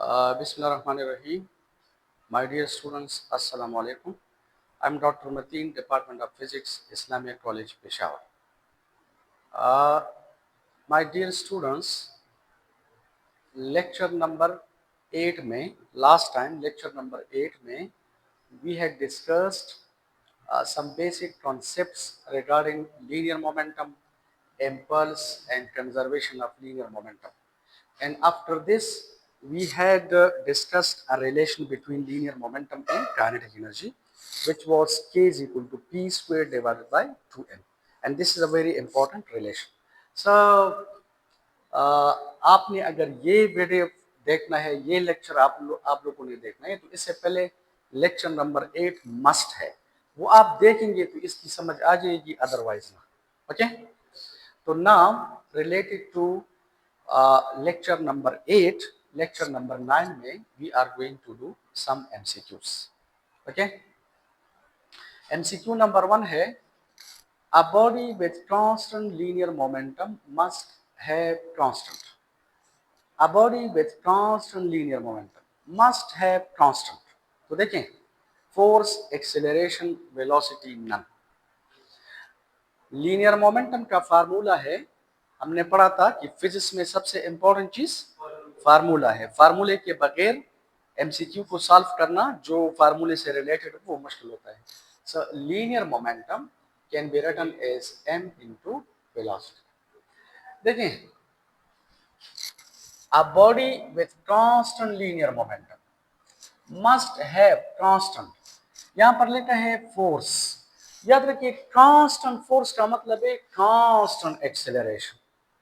Bismillahirrahmanirrahim. My dear students, Assalamu alaikum. I'm Dr. Mateen, Department of Physics, Islamic College, Peshawar. Uh, my dear students, lecture number 8 में last time lecture number 8 में we had discussed some basic concepts regarding linear momentum, impulse and conservation of linear momentum. And after this, we had discussed a relation between linear momentum and kinetic energy, which was k is equal to p squared divided by 2m. And this is a very important relation. So, आपने अगर ये video देखना है, ये lecture आप लोगों ने देखना है, तो इससे पहले लेक्चर नंबर 8 मस्ट है, वो आप देखेंगे तो इसकी समझ आ जाएगी, अदरवाइज ना. ओके, तो now related to lecture number 8, lecture number 9 में we are going to do some MCQs. Okay, MCQ number 1 है, a body with constant linear momentum must have constant. A body with constant linear momentum must have constant. तो देखें, force, acceleration, velocity, none. Linear momentum का formula है, हमने पढ़ा था कि physics में सबसे इंपॉर्टेंट चीज फार्मूला है. फार्मूले के बगैर एमसीक्यू को सॉल्व करना जो फार्मूले से रिलेटेड वो मुश्किल होता है. So linear momentum can be written as m into velocity. देखें, a body with constant linear momentum must have constant. यहां पर लिखा है फोर्स. याद रखिए, कांस्टेंट फोर्स का मतलब है कांस्टेंट एक्सेलरेशन.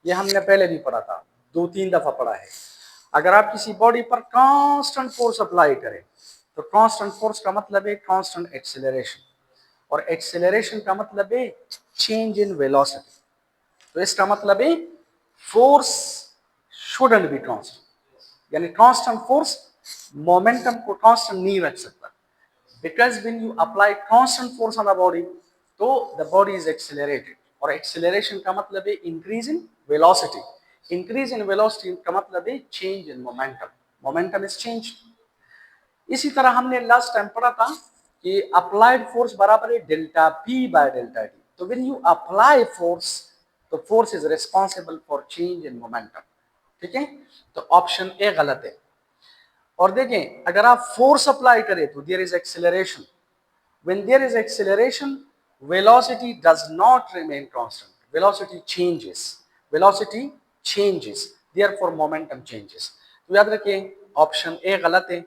ये हमने पहले भी पढ़ा था, 2-3 दफा पढ़ा है. अगर आप किसी बॉडी पर कांस्टेंट फोर्स अप्लाई करें तो कांस्टेंट फोर्स का मतलब है कांस्टेंट एक्सेलरेशन, और एक्सेलरेशन का मतलब है चेंज इन वेलोसिटी. तो इसका मतलब है फोर्स शुडंट बी कांस्टेंट, यानी कांस्टेंट फोर्स मोमेंटम को कांस्टेंट नहीं रख सकता. Because when you apply constant force on the body, तो the body is accelerated. और acceleration का मतलब है increase in velocity. Increase in velocity का मतलब है change in momentum. Momentum is changed. इसी तरह हमने लास्ट टाइम पढ़ा था कि applied force बराबर है delta P by delta T. तो when you apply force, तो force is responsible for change in momentum. ठीक है, तो ऑप्शन ए गलत है. और देखें, अगर आप फोर्स अप्लाई करें तो there is acceleration. when there is acceleration, velocity does not remain constant. Velocity changes, therefore momentum changes. तो याद रखें, ऑप्शन ए गलत है,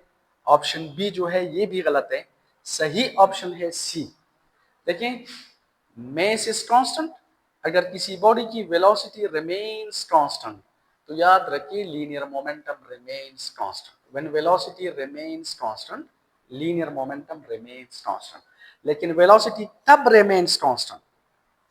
ऑप्शन बी जो है ये भी गलत है. सही ऑप्शन है सी. देखें, mass is constant. अगर किसी बॉडी की वेलोसिटी रिमेन्स कांस्टेंट तो याद रखिए linear momentum remains constant. When velocity remains constant, linear momentum remains constant. लेकिन वेलोसिटी तब remains constant,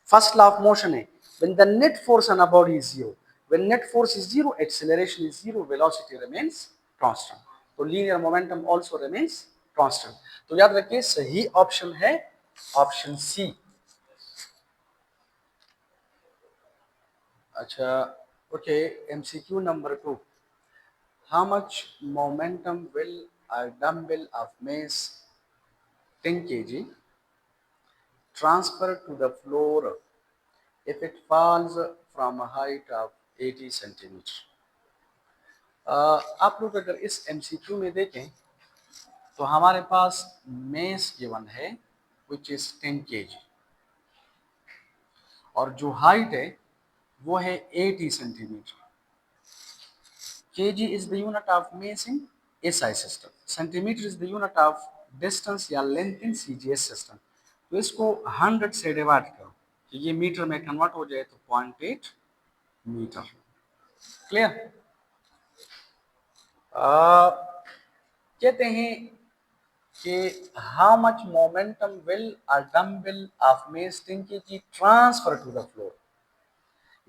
first law of motion है, when the net force on a body is zero. When net force is zero, acceleration is zero, velocity remains constant. तो linear momentum also remains constant. तो याद रखिए सही option है option C. अच्छा, okay, MCQ number 2. How much momentum will a dumbbell of mass 10 kg transfer to the floor if it falls from a height of 80 centimeter? आप लोग अगर इस MCQ में देखें तो हमारे पास मेस गिवन है which is 10 kg, और जो हाइट है वो है 80 centimetre. kg is the unit of mass in SI system. Centimetre is the unit of distance या लेंथ इन CGS system. तो इसको 100 से डिवाइड करो कि ये मीटर में कन्वर्ट हो जाए तो 0.8 मीटर. क्लियर? कहते हैं कि how much momentum will a dumbbell of mass 10 kg transfer to the floor.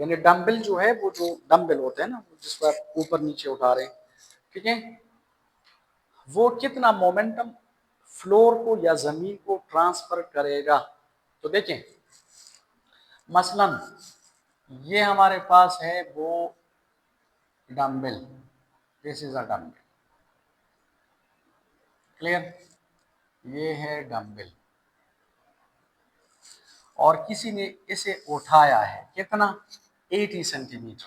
यानी डम्बल जो है, वो जो डम्बल होते हैं ना जिसको आप ऊपर नीचे उठा रहे हैं, ठीक है, वो कितना मोमेंटम फ्लोर को या जमीन को ट्रांसफर करेगा. तो देखें, मसलन ये हमारे पास है वो dumbbell, this is a dumbbell. Clear? ये है डंबल और किसी ने इसे उठाया है कितना, 80 सेंटीमीटर।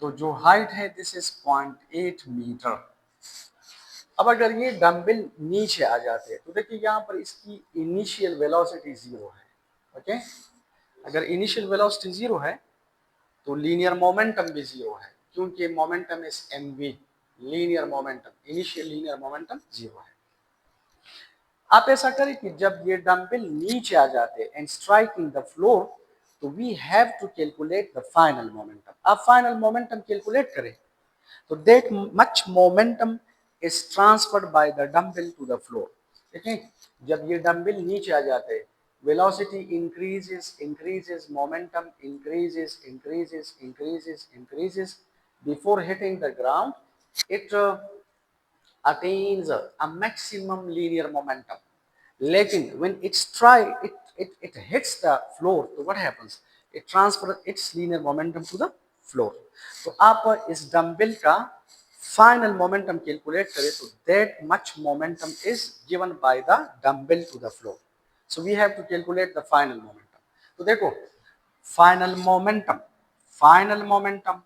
तो जो हाइट है दिस इज 0.8 मीटर। अब अगर ये डंबल नीचे आ जाते हैं तो देखिए यहाँ पर इसकी इनिशियल वेलोसिटी जीरो है। ओके, अगर इनिशियल वेलोसिटी जीरो है तो लीनियर मोमेंटम भी जीरो है, क्योंकि momentum is mv, linear momentum, initial linear momentum zero है। आप ऐसा करें कि जब ये डंबल नीचे आ जाते हैं एंड स्ट्राइकिंग द फ्लोर, तो we have to calculate the final momentum. आप फाइनल मोमेंटम कैलकुलेट करें तो that much momentum is transferred by the dumbbell to the floor. देखिए जब ये डंबल नीचे आ जाते हैं, velocity increases, momentum increases before hitting the ground, it attains a maximum linear momentum. लेकिन when it hits the floor, तो what happens, it transfers its linear momentum to the floor। तो आप इस डंबल का फाइनल मोमेंटम कैलकुलेट करें तो that much momentum is given by the dumbbell to the floor, so we have to calculate the final momentum। तो देखो final momentum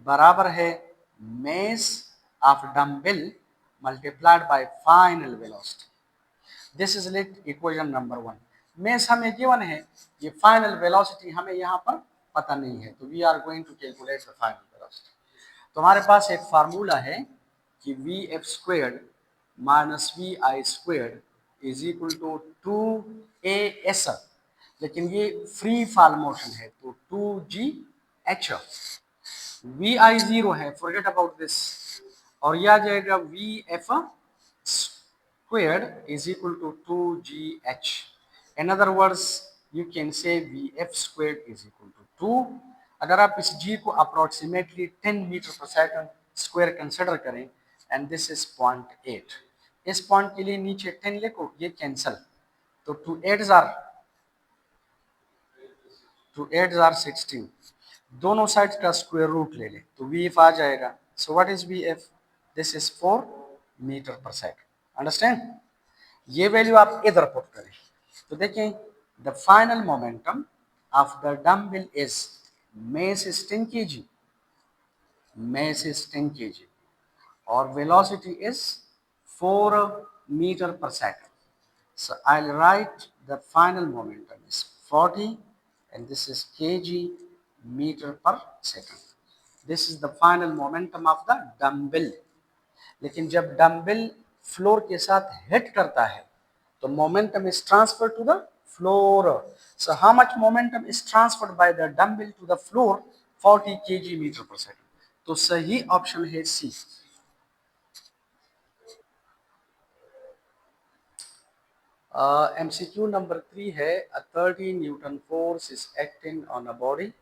बराबर है mass of dumbbell multiplied by final velocity। This is let equation number 1। Mess हमें given है, ये final velocity हमें यहाँ पर पता नहीं है, तो we are going to calculate the final velocity. तो हमारे पास एक फार्मूला है कि v f squared minus v i squared is equal to 2 AS, लेकिन ये फ्री फॉल मोशन है तो 2GH। वी आई जीरो है, फॉरगेट अबाउट दिस, और यह आ जाएगा V F squared is equal to 2GH। In other words, you can say VF squared is equal to 2। अगर आप इस G को approximately 10 मीटर पर सेकंड स्क्वायर कंसिडर करें एंड दिस इज 0.8, इस पॉइंट के लिए नीचे 10 लिखो, ये कैंसल, तो 2 8 जार 16, दोनों साइड का स्क्वायर रूट ले ले तो वी एफ आ जाएगा। So what is v f, this is 4 metre पर सेकंड। अंडरस्टैंड? ये वैल्यू आप इधर पुट करें तो देखें the final momentum of the dumbbell is mass is 10 kg, mass is 10 kg और velocity is 4 meter per second। So I'll write the final momentum is 40 and this is kg meter per second। This is the final momentum of the dumbbell। लेकिन जब dumbbell floor के साथ hit करता है तो momentum is transfer to the floor. So how much momentum is transferred by the dumbbell to the floor, 40 kg metre पर second. तो सही ऑप्शन है सी। MCQ नंबर 3 है, a 30 Newton force is acting on a body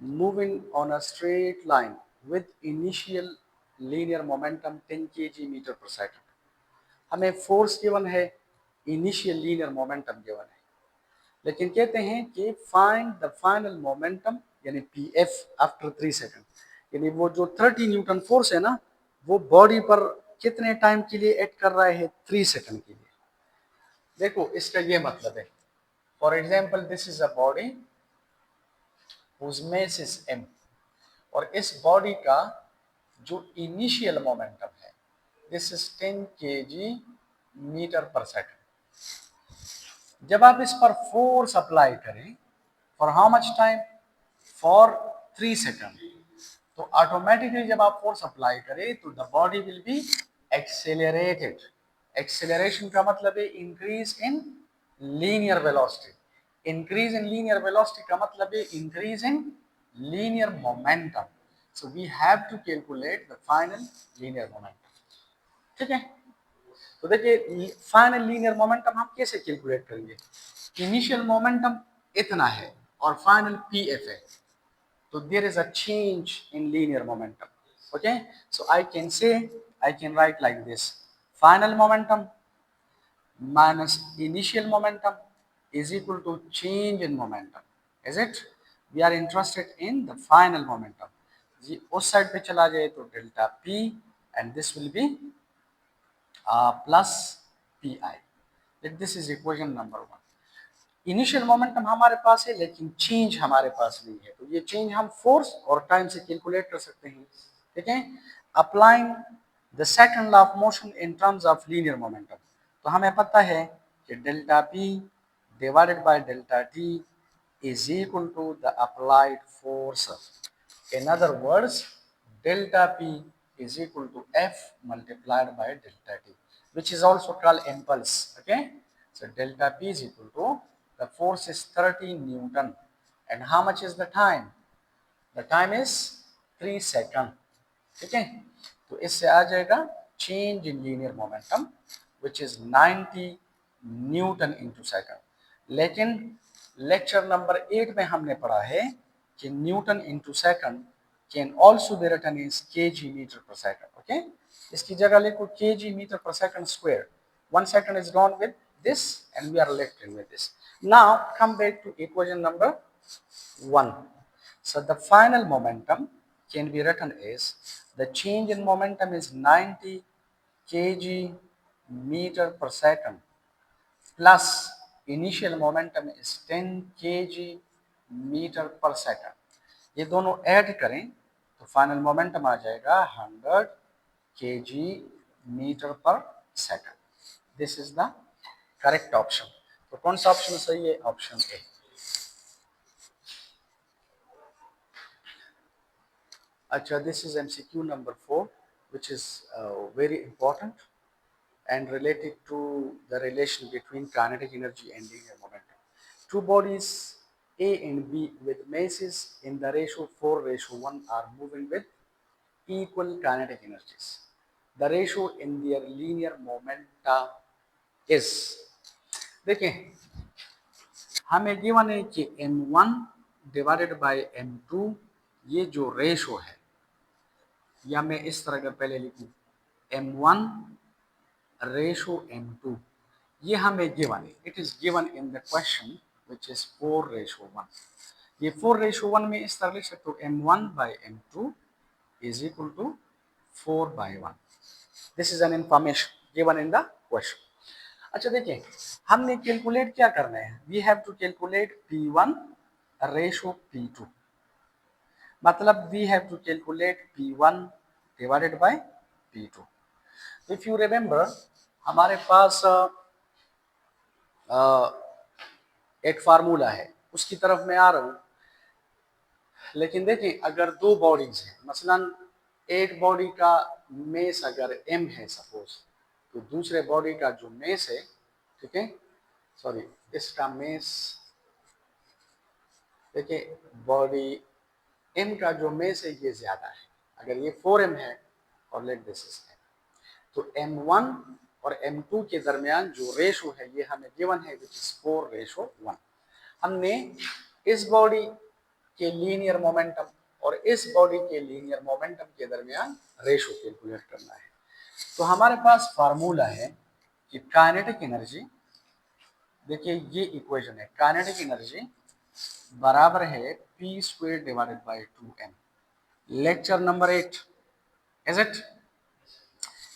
moving on a straight line with initial linear momentum 10 kg meter per second। हमें force given है, initial linear momentum given है, लेकिन कहते हैं कि फाइंड द फाइनल मोमेंटम यानी PF after 3 second. यानी वो जो 30 न्यूटन फोर्स है ना, वो बॉडी पर कितने टाइम के लिए एक्ट कर रहा है, 3 सेकंड के लिए। देखो इसका ये मतलब है, for example this is a body whose mass is m, और इस बॉडी का जो इनिशियल मोमेंटम है दिस इज 10 kg मीटर पर सेकंड। जब आप इस पर फोर्स अप्लाई करें for how much time, for 3 second, तो ऑटोमेटिकली जब आप फोर्स अप्लाई करें तो the body will be accelerated. Acceleration का मतलब है increase in linear velocity, increase in linear velocity का मतलब है increase in linear momentum. So we have to calculate the final linear momentum. ठीक है, तो देखिए फाइनल लीनियर मोमेंटम हम कैसे कैलकुलेट करेंगे, इनिशियल मोमेंटम इतना है और फाइनल पीएफ है, तो there is a change in linear momentum. Okay, so I can say, I can write like this, final momentum minus initial momentum is equal to change in momentum, is it? We are interested in the final momentum। जी उस side पे चला जाए तो delta p and this will be plus P I. This is equation number 1। Initial momentum हमारे पास है लेकिन change हमारे पास नहीं है, तो ये चेंज हम फोर्स और टाइम से कैलकुलेट कर सकते हैं। ठीक है, applying the second law of motion in terms of linear momentum, तो हमें पता है कि delta P divided by delta T is equal to the applied force. In other words, delta P is equal to F multiplied by delta T, which is also called impulse. Okay, so delta P is equal to, the force is 30 Newton, and how much is the time? The time is 3 second. ठीक है, तो इससे आ जाएगा change in linear momentum which is 90 newton into second. लेकिन lecture number 8 में हमने पढ़ा है कि newton into second can also be written is KG metre पर सेकंड। ओके, इसकी जगह लिखो केजी मीटर पर second square. 1 second is gone with this and we are left with this. Now come back to equation number 1. So the final momentum can be written as, the change in momentum is 90 kg meter per second plus initial momentum is 10 kg meter per second। ये दोनों add करें तो final momentum आ जाएगा 100 kg meter per second। This is the correct option. तो कौन सा option सही है? Option A. अच्छा, this is MCQ number 4, which is very important and related to the relation between kinetic energy and linear momentum. Two bodies A and B with masses in the ratio 4:1 are moving with equal kinetic energies. The ratio in their linear momenta is, देखिए हमें given है कि m1 divided by m2, ये जो ratio है, या मैं इस तरह का पहले लिखूं m1 रेशो m2, ये हमें गिवन है, it is given in the question which is 4:1। ये 4:1 में इस तरह लिख सकते हो m1 by m2 is equal to 4/1। This is an information given in the question. अच्छा देखिए, हमने कैलकुलेट क्या करना है, we have to calculate P1 ratio P2, मतलब we have to calculate P1 divided by P2। If you remember, हमारे पास एक फार्मूला है, उसकी तरफ मैं आ रहा हूँ। लेकिन देखिए, अगर दो बॉडीज हैं, मसलन एक बॉडी का मेस अगर m है सपोज, तो दूसरे बॉडी का जो मेस है, ठीक है, सॉरी इसका मेस, देखिए बॉडी m का जो मेस है ये ज्यादा है, अगर ये 4m है और लेट दिस इज m, तो m1 और m2 के दरमियान जो रेशो है ये हमें गिवन है विच इज 4:1। हमने इस बॉडी के लीनियर मोमेंटम और इस बॉडी के लीनियर मोमेंटम के दरमियान रेशो कैलकुलेट करना है। तो हमारे पास फार्मूला है कि काइनेटिक एनर्जी, देखिए ये इक्वेशन है, काइनेटिक एनर्जी बराबर है p² divided by 2m। Lecture number 8 is it.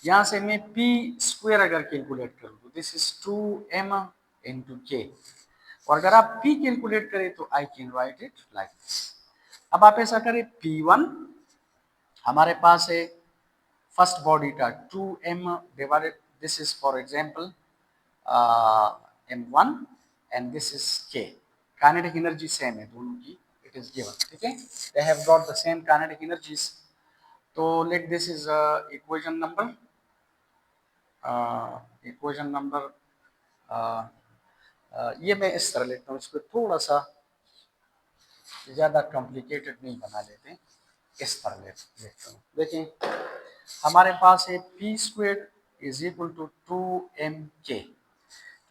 यहां से मैं p² अगर कैलकुलेट करूं तो this is 2m into k, और अगर आप p कैलकुलेट करें तो I can write it like this. अब आप ऐसा करें, P1 हमारे पास है फर्स्ट बॉडी का 2m divided, this is for example m1 and this is k। Kinetic energy same है दोनों की, इट इज गिवन, ठीक है, they have got the same kinetic energies. तो let this is equation number ये मैं इस तरह लेता हूँ, इसको थोड़ा सा ज़्यादा कॉम्प्लिकेटेड नहीं बना लेते, इस तरह लेता हूँ। देखिए हमारे पास है p² is equal to 2mk,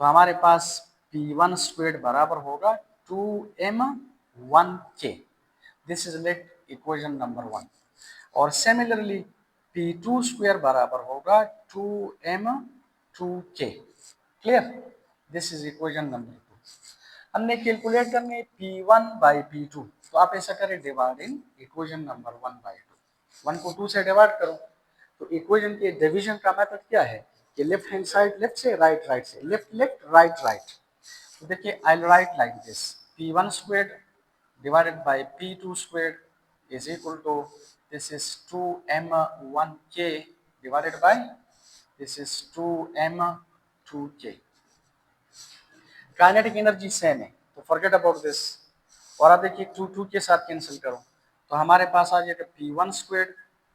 तो हमारे पास p1² बराबर होगा 2m1k। This is let equation number 1। और सिमिलरली p2² बराबर होगा 2m2k। Clear? This is equation number 2। हमने कैलकुलेट करने P1 बाई P2, तो आप ऐसा करें डिवाइड इन इक्वेशन नंबर 1/2। 1 को 2 से डिवाइड करो, तो इक्वेशन के डिवीजन का मेथड क्या है, कि लेफ्ट हैंड साइड लेफ्ट से, राइट राइट से, लेफ्ट लेफ्ट राइट राइट। तो देखिए I write like this, P1 squared divided by P2 squared is equal to, this is 2m1k divided by, this is 2m2k। Kinetic energy same है तो forget about this. और आप देखिए 2 2 के साथ cancel करो तो हमारे पास आ जाएगा P1 square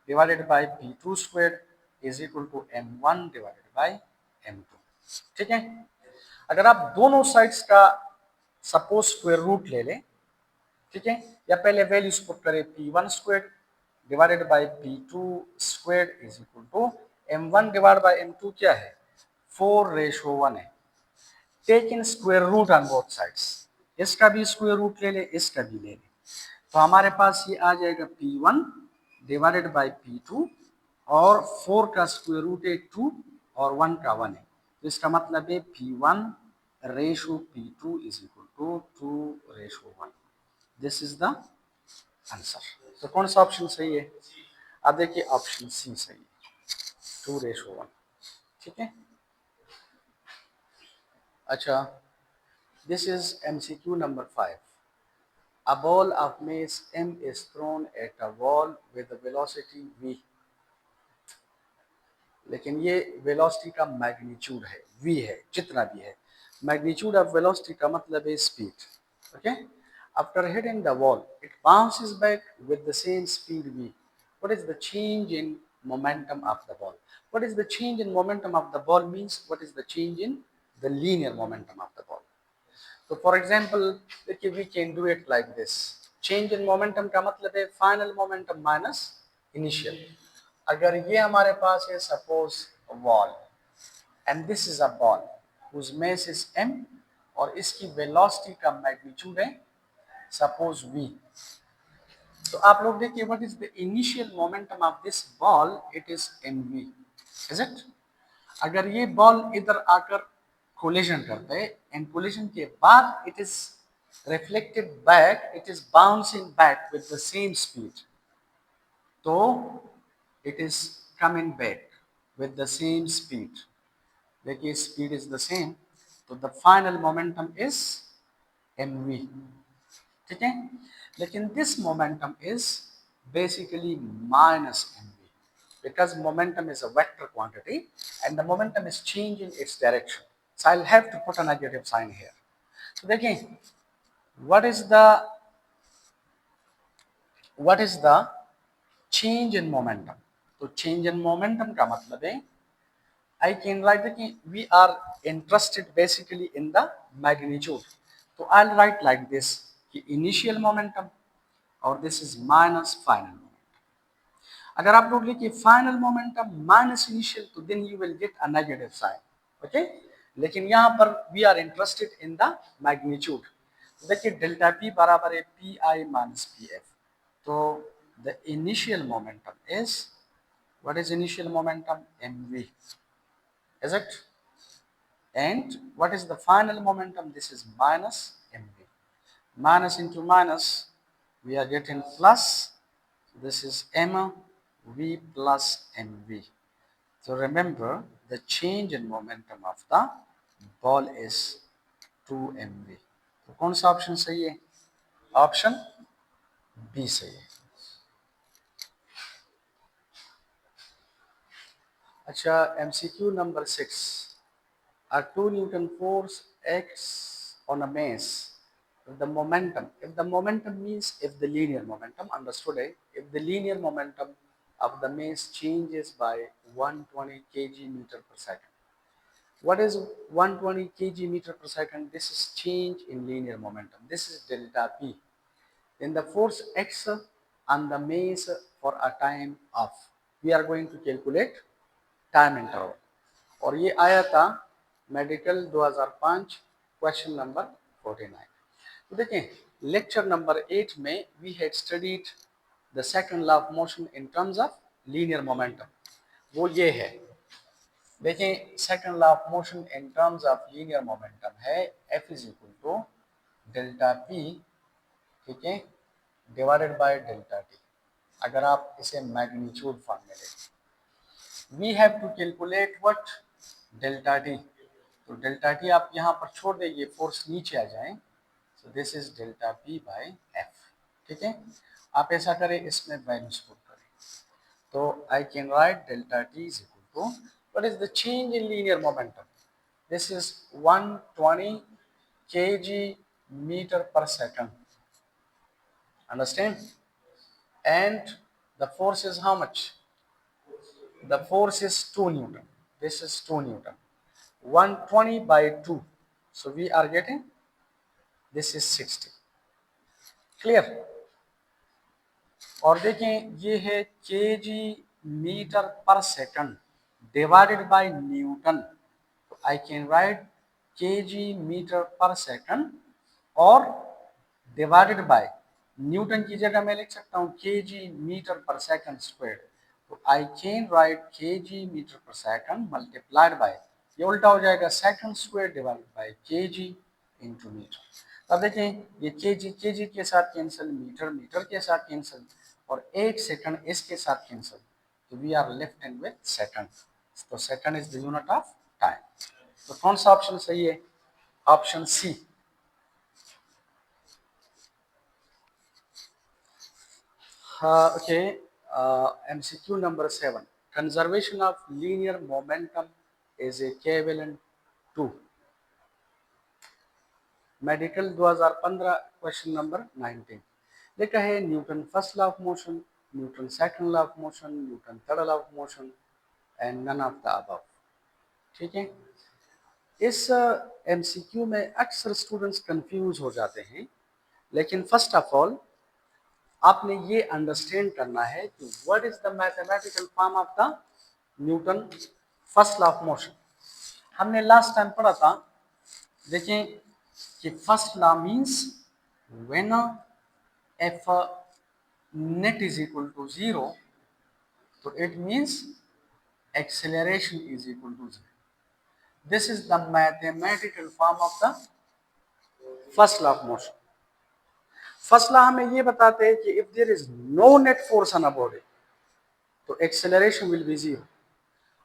divided by P2 square is equal to M1 divided by M2। ठीक है, अगर आप दोनों साइड्स का सपोज स्क्वायर रूट ले लें, ठीक है, या पहले वैल्यूज पुट करें, P1 square divided by P2 square is equal to M1 divide by M2 क्या है, 4:1 है। Take in square root on both sides, इसका भी स्क्वायर रूट ले ले, इसका भी ले ले, तो हमारे पास ये आ जाएगा P1 डिवाइडेड बाय P2 और 4 का स्क्वायर रूट है 2 और 1 का 1 है, तो इसका मतलब है P1 ratio P2 is equal to 2:1। This is the answer. तो कौन सा ऑप्शन सही है, आप देखिए ऑप्शन सी सही है, 2:1। ठीक है, अच्छा, this is MCQ number 5। A ball of mass M is thrown at a wall with a velocity v। लेकिन ये वेलोसिटी का मैग्नीट्यूड है, v है, जितना भी है। मैग्नीट्यूड ऑफ वेलोसिटी का मतलब है speed. Okay, after hitting the wall it bounces back with the same speed v। What is the change in momentum of the ball? What is the change in momentum of the ball means what is the change in the linear momentum of the ball. तो for example देखिए we can do it like this, change in momentum का मतलब है final momentum minus initial. अगर ये हमारे पास है suppose wall and this is a ball whose mass is m और इसकी वेलोसिटी का मैग्नीट्यूड है सपोज v, तो आप लोग देखिए what is the initial momentum of this ball, it is mv, is it. अगर ये बॉल इधर आकर कोलिजन करता है एंड कोलिजन के बाद it is reflected back, it is bouncing back with the same speed, तो it is coming back with the same speed. देखिए स्पीड इज द सेम, तो the final momentum is mv। ठीक है, लेकिन this momentum is basically minus mv because momentum is a vector quantity and the momentum is changing its direction, so I'll have to put a negative sign here। so देखिए what is the change in momentum, तो change in momentum का मतलब है I can write that we are interested basically in the magnitude, so I'll write like this कि initial momentum और this is minus final momentum। अगर आप लोग लिखिए फाइनल मोमेंटम माइनस इनिशियल तो then you will get a negative sign. Okay, लेकिन यहाँ पर we are interested in the magnitude. देखिए डेल्टा पी बराबर है P I minus P F, तो the initial momentum is, what is initial momentum, M V, is it, and what is the final momentum, this is minus mv, minus into minus we are getting plus, this is m v plus mv। so remember the change in momentum of the ball is 2mv। तो कौन सा option सही है, option B सही है। अच्छा, MCQ number 6। A 2 Newton force acts on a mass if the momentum means if the linear momentum, understood है, if the linear momentum of the mass changes by 120 kg meter per second। What is 120 kg meter per second? This is change in linear momentum, this is delta p, then the force acts on the mass for a time of, we are going to calculate time interval, और ये आया था medical 2005 question number 49। तो देखें lecture number 8 में we had studied the second law of motion in terms of linear momentum, वो ये है। देखें second law of motion in terms of linear momentum है F is equal to delta P, ठीक है, डिवाइडेड बाय डेल्टा टी। अगर आप इसे मैग्नीट्यूड फॉर्म में लें, we have to calculate what, delta T, तो डेल्टा टी आप यहाँ पर छोड़ देंगे, फोर्स नीचे आ जाए, so this is delta P by F. ठीक है, आप ऐसा करें, इसमें वैल्यूज पुट करें, तो I can write delta T is equal to what is the change in linear momentum, this is 120 kg meter per second, understand, and the force is how much, the force is 2 newton, this is 2 newton, 120 by 2, so we are getting this is 60, clear। और देखें ये है KG metre पर second divided by newton, तो I can write KG metre पर second और divided by newton की जगह मैं लिख सकता हूँ केजी मीटर पर सेकंड स्क्वायर, तो I can write KG metre पर सेकंड मल्टीप्लाइड बाय, ये उल्टा हो जाएगा second square divided by KG into metre. अब देखें ये केजी के साथ कैंसिल, मीटर मीटर के साथ कैंसिल, और 1 सेकंड इसके साथ कैंसिल, तो we are left in with second, तो second is the unit of time. तो कौन सा ऑप्शन सही है, option C. Okay, MCQ number 7, conservation of linear momentum is equivalent to, medical 2015 question number 19 लिखा है Newton first law of motion, Newton second law of motion, Newton third law of motion and none of the above. ठीक है, इस MCQ में अक्सर students confuse हो जाते हैं, लेकिन फर्स्ट ऑफ ऑल आपने ये अंडरस्टैंड करना है कि what is the mathematical form of the Newton first law of motion. हमने लास्ट टाइम पढ़ा था, देखिए कि first law means when F net is equal to 0, तो it means acceleration is equal to 0। This is the mathematical form of the first law of motion. First law हमें ये बताते हैं कि if there is no net force on a body, तो acceleration will be 0।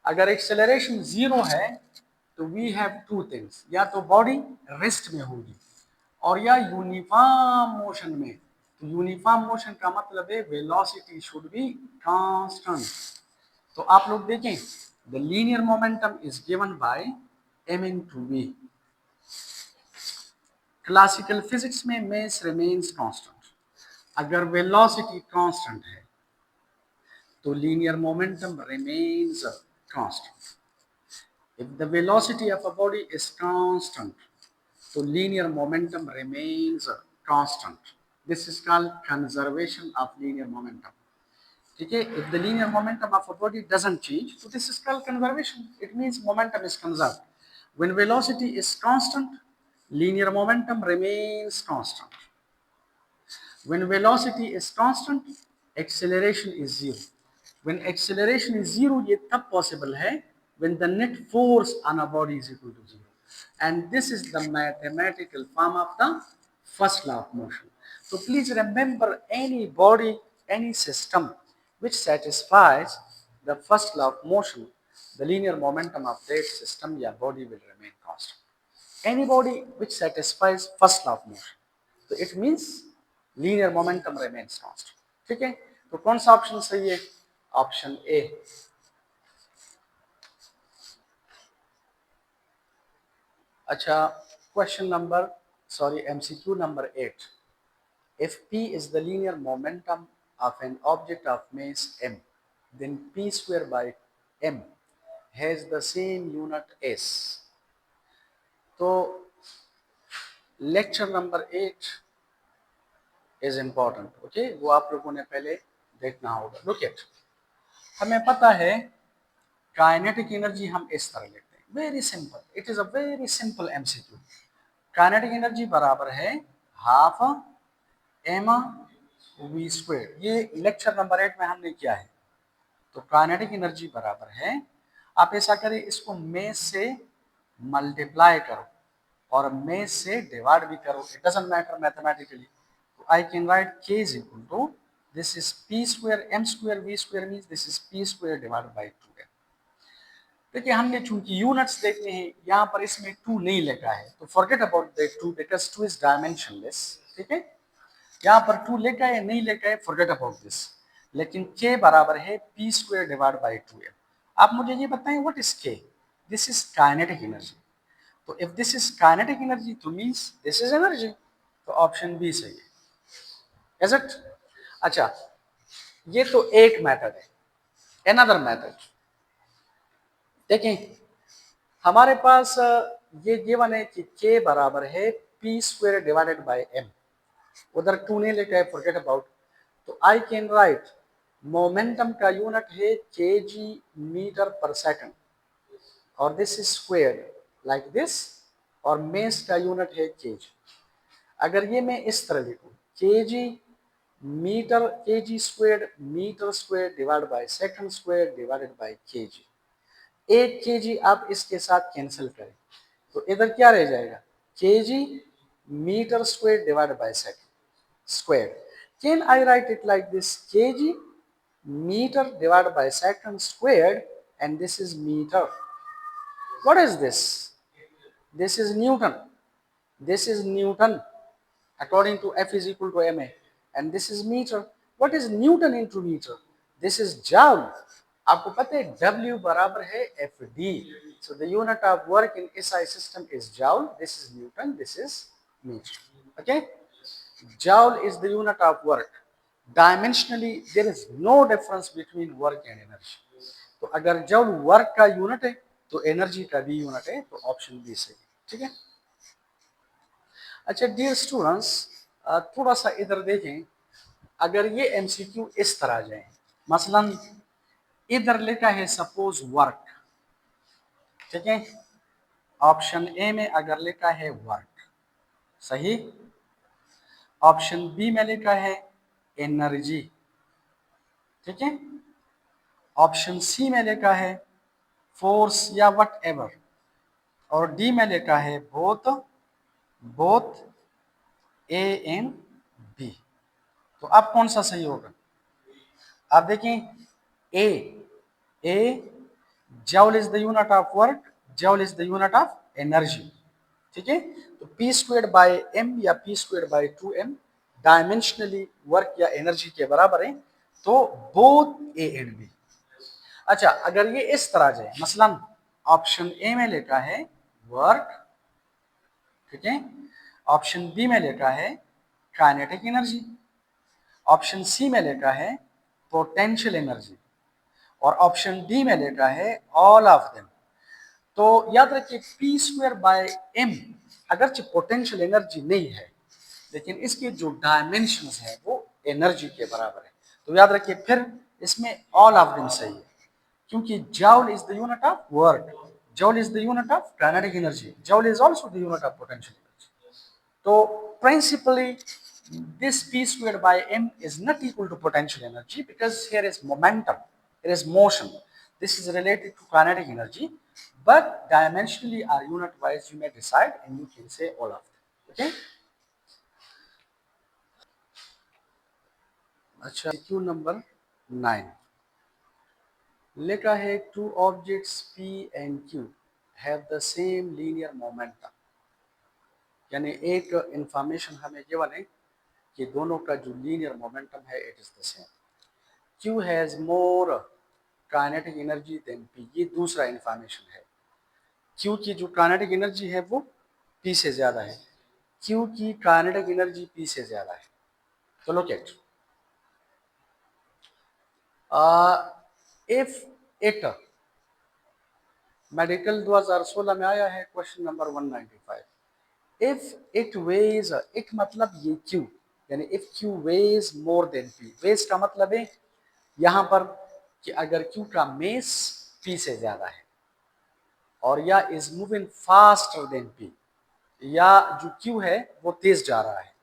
अगर acceleration 0 है, तो we have two things, या तो बॉडी रेस्ट में होगी और या यूनिफॉर्म मोशन में। तो यूनिफॉर्म मोशन का मतलब है वेलोसिटी शुड बी कांस्टेंट। तो आप लोग देखें, the linear momentum is given by m into v। Classical physics में mass remains constant, अगर वेलोसिटी कांस्टेंट है तो linear momentum remains constant. If the velocity of a body is constant, so linear momentum remains constant. This is called conservation of linear momentum. Okay, if the linear momentum of a body doesn't change, so this is called conservation. It means momentum is conserved. When velocity is constant, linear momentum remains constant. When velocity is constant, acceleration is 0. When acceleration is 0, ये तब possible है when the net force on a body is equal to 0. And this is the mathematical form of the first law of motion. So please remember, any body, any system which satisfies the first law of motion, the linear momentum of that system या body will remain constant. Any body which satisfies first law of motion, so it means linear momentum remains constant. ठीक है, तो कौन सा option सही है, option A. अच्छा, question number MCQ number 8, if p is the linear momentum of an object of mass m, then p square by m has the same unit s। तो lecture number 8 is important, okay, वो आप लोगों ने पहले देखना होगा। Look at, हमें पता है काइनेटिक एनर्जी हम इस तरह लिखते हैं, very simple, it is a very simple MCQ। Kinetic energy बराबर है हाफ m v स्क्वायर, ये लेक्चर नंबर 8 में हमने किया है। तो काइनेटिक एनर्जी बराबर है, आप ऐसा करें, इसको मेस से मल्टीप्लाई करो और मेस से डिवाइड भी करो, इट डजंट मैटर मैथमेटिकली। तो I can write k is equal to, this is p square m square v square means this is p square divided by 2m। देखिए हमने चूंकि यूनिट्स देखने हैं, यहाँ पर इसमें 2 नहीं लिखा है तो forget about that 2 because 2 is dimensionless. ठीक है, यहाँ पर 2 लिखा है नहीं लिखा है, फॉरगेट अबाउट दिस। लेकिन k बराबर है p square divide by 2m। आप मुझे ये बताएं what is k? This is kinetic energy. तो if this is kinetic energy तो मींस दिस इज एनर्जी, तो ऑप्शन बी सही है। Is it? अच्छा, ये तो एक मेथड है। अनदर मेथड देखें, हमारे पास ये गिवन है कि k बराबर है p square divided by m। उधर 2 ने लिखा है, फॉरगेट अबाउट। तो आई कैन राइट मोमेंटम का यूनिट है kg मीटर पर सेकंड और this is square like this, और मेस का यूनिट है kg। अगर ये मैं इस तरह लिखूं kg metre, kg square metre square divide by second square divided by kg, एक kg आप इसके साथ कैंसिल करें तो इधर क्या रह जाएगा, kg metre square divided by second squared. Can I write it like this? kg meter divided by second squared, and this is meter. What is this? This is Newton. This is Newton according to F is equal to ma, and this is meter. What is Newton into meter? This is joule. आपको पता है W बराबर है FD. So the unit of work in SI system is joule. This is Newton. This is meter. Okay. Joule is the unit of work. Dimensionally there is no difference between work and energy. तो अगर जब work का unit है तो energy का भी unit है, तो ऑप्शन बी सही। ठीक है। अच्छा डियर स्टूडेंट्स, थोड़ा सा इधर देखें, अगर ये एमसीक्यू इस तरह जाए, मसलन इधर लिखा है सपोज वर्क, ठीक है, ऑप्शन ए में अगर लिखा है वर्क सही, ऑप्शन बी में लिखा है एनर्जी, ठीक है, ऑप्शन सी में लिखा है फोर्स या वट एवर, और डी में लिखा है both both A and B, तो अब कौन सा सही होगा? आप देखें, A A joule is the unit of work, joule is the unit of energy, ठीक है। तो पी स्क्वेयर बाय एम या P square by 2m dimensionally work या एनर्जी के बराबर है, तो बोथ ए एंड बी। अच्छा अगर ये इस तरह जाए, मसलन ऑप्शन ए में लिखा है वर्क, ठीक है, ऑप्शन बी में लिखा है काइनेटिक एनर्जी, ऑप्शन सी में लिखा है पोटेंशियल एनर्जी, और ऑप्शन डी में लिखा है ऑल ऑफ देम, तो याद रखिए पी स्क्वायर बाय एम अगरचे पोटेंशियल एनर्जी नहीं है, लेकिन इसके जो डायमेंशंस है वो एनर्जी के बराबर है, तो याद रखिए फिर इसमें ऑल ऑफ देम सही है, क्योंकि joule is the unit of work, joule is the unit of kinetic energy, joule is also the unit of potential energy. So principally this p squared by m is not equal to potential energy, because here is momentum, here is motion, this is related to kinetic energy, but dimensionally or unit wise you may decide and you can say all of them. Okay. अच्छा Q number 9 लिखा है two objects P and Q have the same linear momentum, यानी एक information हमें given है कि दोनों का जो लीनियर मोमेंटम है it is the same. Q has more kinetic energy than P, ये दूसरा इंफॉर्मेशन है। Q की जो काइनेटिक एनर्जी है वो P से ज्यादा है, Q की काइनेटिक एनर्जी P से ज्यादा है। तो look at if it, medical 2016 में आया है question number 195, if it weighs, it मतलब ये Q, यानी if Q weighs more than P, weighs का मतलब है यहाँ पर कि अगर Q का मेस P से ज्यादा है, और या is moving faster than P, या जो Q है वो तेज जा रहा है,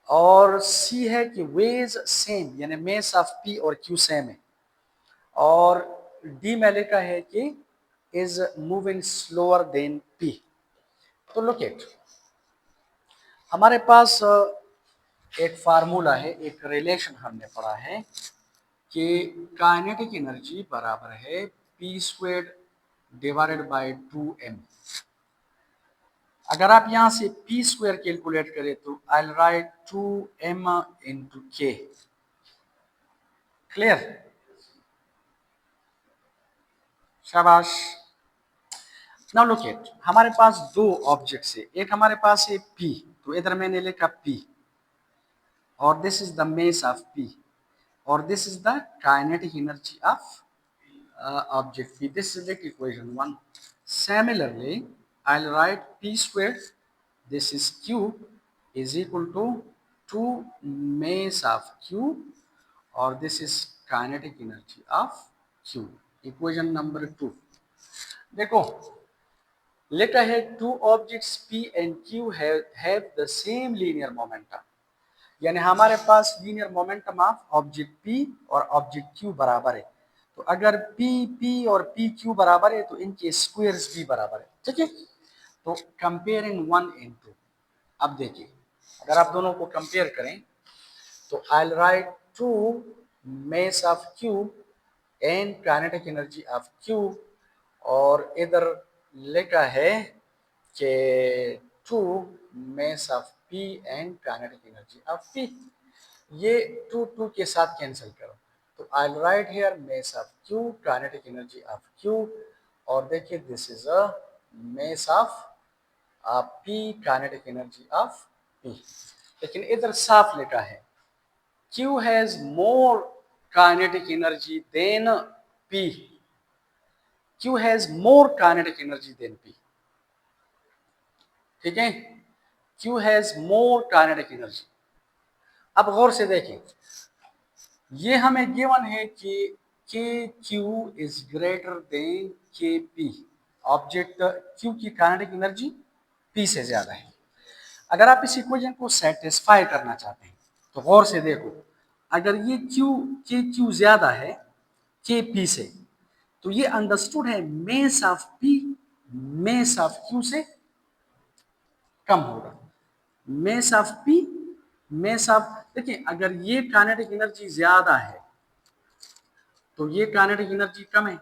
और C है कि वेज सेम, यानी मेस ऑफ P और Q सेम है, और D में लिखा है कि is moving slower then P। तो लुक एट, हमारे पास एक फार्मूला है, एक रिलेशन हमने पढ़ा है कि काइनेटिक एनर्जी बराबर है P squared divided by 2m। अगर आप यहां से p स्क्वायर कैलकुलेट करें तो आई will right 2m into k। Clear? शाबाश। नाउ लुक एट, हमारे पास दो ऑब्जेक्ट्स है, एक हमारे पास है p, तो इधर मैंने लिखा p, और this is the mass of p, और this is the kinetic energy of object p. This is like equation 1. Similarly, I'll write p squared, this is q, is equal to 2 mass of q, or this is kinetic energy of q. Equation number 2. देखो लिखा है two objects p and q have the same linear momentum, यानी हमारे पास linear momentum of object p और object q बराबर है। तो अगर p और pq बराबर है तो इनके स्क्वायर्स भी बराबर है, ठीक है। तो कंपेयरिंग 1 and 2, अब देखिए अगर आप दोनों को कंपेयर करें तो आई will right 2 mass of q and kinetic energy of q, और इधर लिखा है कि 2 mass of p and kinetic energy of p। ये 2 के साथ कैंसिल करो तो आई will right here mass of q, kinetic energy of q, और देखिए this is a mass of p, kinetic energy of p। लेकिन इधर साफ लिखा है q has more kinetic energy than p, q has more kinetic energy than p, ठीक है। q has more kinetic energy. अब गौर से देखें, ये हमें गिवन है कि के क्यू इज ग्रेटर देन के पी, ऑब्जेक्ट क्यू की काइनेटिक एनर्जी पी से ज्यादा है। अगर आप इस इक्वेशन को सेटिस्फाई करना चाहते हैं तो गौर से देखो, अगर ये क्यू के क्यू ज्यादा है के पी से, तो ये अंडरस्टूड है mess of P mess of Q से कम होगा। Mess of P mess of, देखिए अगर ये काइनेटिक एनर्जी ज्यादा है तो ये काइनेटिक एनर्जी कम है,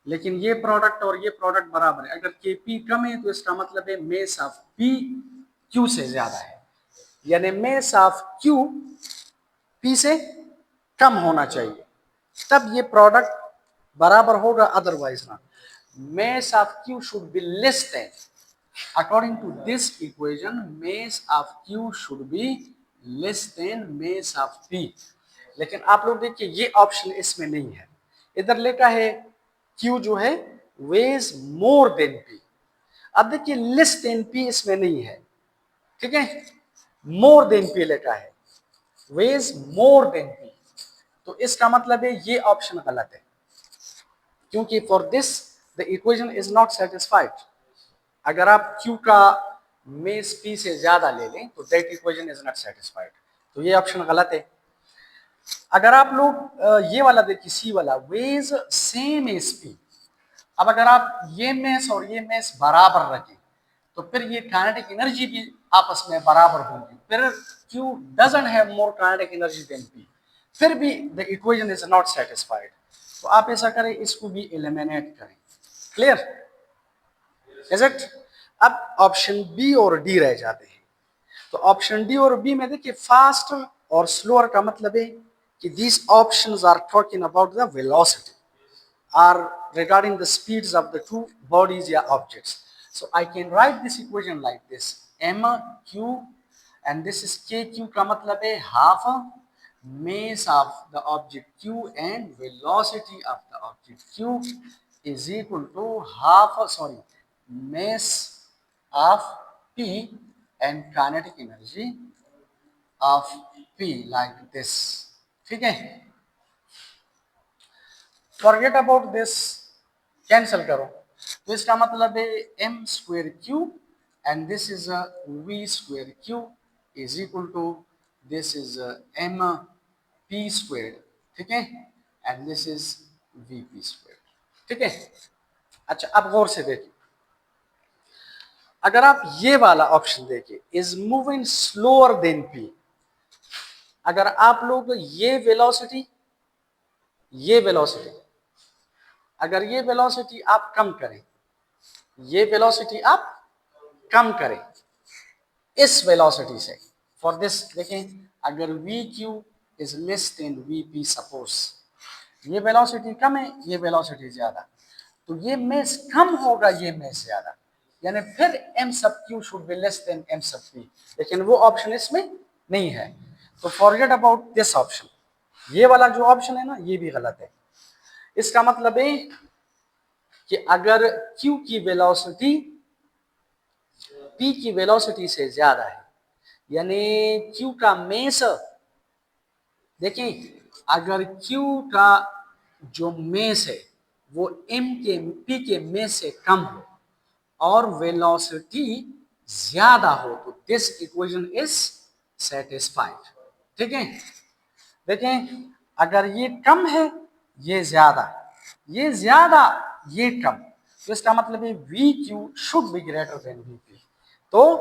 लेकिन ये प्रोडक्ट और ये प्रोडक्ट बराबर है। अगर Kp कम है तो इसका मतलब है मेस ऑफ P Q से ज्यादा है, यानी मेस ऑफ Q P से कम होना चाहिए, तब ये प्रोडक्ट बराबर होगा, अदरवाइज ना। Mess of Q should be less then, according to this equation mass of Q should be less than mass of P। लेकिन आप लोग देखिए ये ऑप्शन इसमें नहीं है, इधर लिखा है Q जो है weighs more than P। अब देखिए less than P इसमें नहीं है, ठीक है, more than P लिखा है, weighs more than P, तो इसका मतलब है ये ऑप्शन गलत है, क्योंकि for this the equation is not satisfied। अगर आप Q का मेस P से ज्यादा ले लें तो that equation is not satisfied, तो ये ऑप्शन गलत है। अगर आप लोग ये वाला देखिए सी वाला वेज सेम एस पी, अब अगर आप ये मेस और ये मेस बराबर रखें तो फिर ये काइनेटिक एनर्जी भी आपस में बराबर होंगी, फिर Q doesn't have more kinetic energy than P, फिर भी the equation is not satisfied. तो आप ऐसा करें, इसको भी एलिमिनेट करें। Clear is it? अब ऑप्शन बी और डी रह जाते हैं। तो ऑप्शन डी और बी में देखिए फास्टर और स्लोअर का मतलब है कि these options are talking about the velocity, are regarding the speeds of the two bodies या objects. So I can write this equation like this, mq and this is kq का मतलब है half mass of the object q and velocity of the object q is equal to half mass of p and kinetic energy of p like this, ठीक है। Forget about this, cancel करो, तो इसका मतलब है M square Q and this is V square Q is equal to this is M P square, ठीक है, and this is V P square, ठीक है। अच्छा अब गौर से देखिए, अगर आप ये वाला ऑप्शन देखिए is moving slower then P, अगर आप लोग ये वेलोसिटी अगर ये वेलोसिटी आप कम करें, ये वेलोसिटी आप कम करें इस वेलोसिटी से, फॉर दिस देखें, अगर we Q is less than V P, suppose ये वेलोसिटी कम है, ये वेलोसिटी ज्यादा, तो ये मेस कम होगा, ये मेस ज्यादा, यानी फिर M sub Q should be less than M sub P, लेकिन वो ऑप्शन इसमें नहीं है, तो फॉरगेट अबाउट दिस ऑप्शन। ये वाला जो ऑप्शन है ना, ये भी गलत है। इसका मतलब है कि अगर क्यू की वेलोसिटी पी की वेलोसिटी से ज्यादा है, यानी क्यू का मेस, देखिए अगर क्यू का जो मेस है वो एम के पी के मेस से कम हो और वेलोसिटी ज्यादा हो, तो दिस इक्वेशन इज सेटिस्फाइड। ठीक है, देखें अगर ये कम है, ये ज्यादा, ये ज्यादा, ये कम, तो इसका मतलब है we Q should be greater than V P. तो